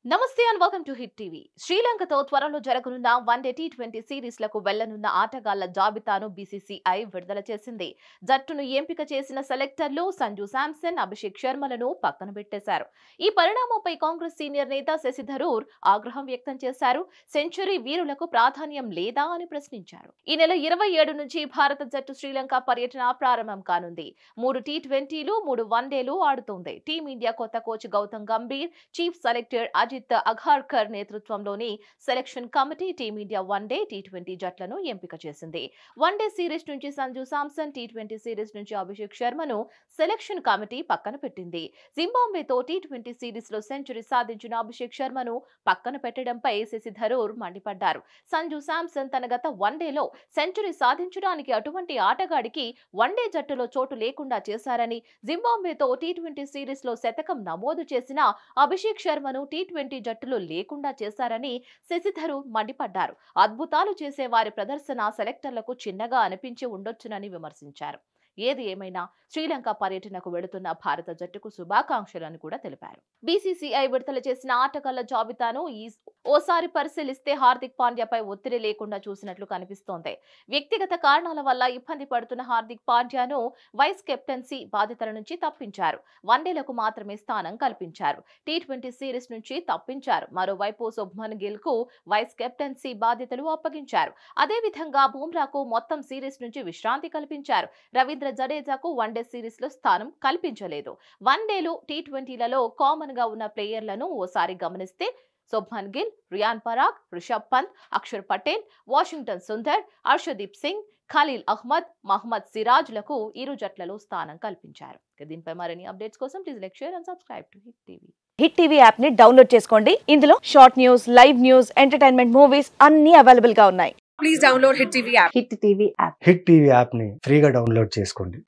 నమస్తే and welcome to hit TV. శ్రీలంకతో త్వరలో జరగనున్న వన్డే టీ20 సిరీస్లకు వెళ్లనున్న ఆటగాళ్ల జాబితాను బీసీసీఐ విడుదల చేసింది. జట్టును ఎంపిక చేసిన సెలెక్టర్లు సంజు శాంసన్, అభిషేక్ శర్మలను పక్కన పెట్టేశారు. ఈ పరిణామంపై కాంగ్రెస్ సీనియర్ నేత శశి థరూర్ ఆగ్రహం వ్యక్తం చేశారు. సెంచరీ వీరులకు ప్రాధాన్యం లేదా అని ప్రశ్నించారు. ఈ నెల 27 నుంచి భారత జట్టు శ్రీలంక పర్యటన ప్రారంభం కానుంది. 3 టీ20లు, 3 వన్డేలు ఆడుతోంది. టీమిండియా కొత్త coach Gautam Gambhir, chief selector Ajit Agarkar నేతృత్వంలోని సెలక్షన్ కమిటీ టీమిండియా వన్డే టీ20 జట్లను ఎంపిక చేసింది. వన్డే సిరీస్ నుంచి సంజు శాంసన్, టీ20 సిరీస్ నుంచి అభిషేక్ శర్మను సెలక్షన్ కమిటీ పక్కన పెట్టింది. జింబాబ్వేతో టీ20 సిరీస్ లో సెంచరీ సాధించిన అభిషేక్ శర్మను పక్కన పెట్టడంపై శశి థరూర్ మండిపడ్డారు. సంజు శాంసన్ తన గత వన్డేలో సెంచరీ సాధించడానికి అటువంటి ఆటగాడికి వన్డే జట్టులో చోటు లేకుండా చేశారని, జింబాబ్వేతో టీ20 సిరీస్ లో శతకం నమోదు చేసిన అభిషేక్ శర్మను టీ20 జట్టులో లేకుండా చేశారని శశి థరూర్ మండిపడ్డారు. అద్భుతాలు చేసే వారి ప్రదర్శన సెలెక్టర్లకు చిన్నగా అనిపించి ఉండొచ్చునని విమర్శించారు. ఏది ఏమైనా శ్రీలంక పర్యటనకు వెళుతున్న భారత జట్టుకు శుభాకాంక్షలను కూడా తెలిపారు. బీసీసీఐ విడుదల చేసిన ఆటగాళ్ల జాబితాను ఓసారి పరిశీలిస్తే హార్దిక్ పాండ్యాపై ఒత్తిడి లేకుండా చూసినట్లు కనిపిస్తోంది. వ్యక్తిగత కారణాల వల్ల ఇబ్బంది పడుతున్న హార్దిక్ పాండ్యాను వైస్ కెప్టెన్సీ బాధ్యతల నుంచి తప్పించారు. వన్డేలకు మాత్రమే స్థానం కల్పించారు. టీ20 సిరీస్ నుంచి తప్పించారు. మరోవైపు శుభ్మన్ గిల్ కు వైస్ కెప్టెన్సీ బాధ్యతలు అప్పగించారు. అదేవిధంగా బుమ్రాకు మొత్తం సిరీస్ నుంచి విశ్రాంతి కల్పించారు. రవీంద్ర జడేజాకు వన్డే సిరీస్ లో స్థానం కల్పించలేదు. వన్డేలు, టీ20లలో కామన్ గా ఉన్న ప్లేయర్లను ఓసారి గమనిస్తే శుభ్మన్ గిల్, రియాన్ పరాగ్, రిషబ్ పంత్, అక్షర్ పటేల్, వాషింగ్టన్ సుందర్, హర్షదీప్ సింగ్, ఖలీల్ అహ్మద్, మహ్మద్ సిరాజ్లకు ఇరు జట్లలో స్థానం కల్పించారు. దీనిపై మరిన్ని అప్డేట్స్ కోసం please like, share and subscribe to hit TV. Hit TV app ని డౌన్లోడ్ చేసుకోండి. ఇందులో short news, live news, entertainment movies అన్ని అవైలబుల్ గా ఉన్నాయి. Please download Hit TV app. Hit TV app hit TV app ని ఫ్రీగా download చేసుకోండి.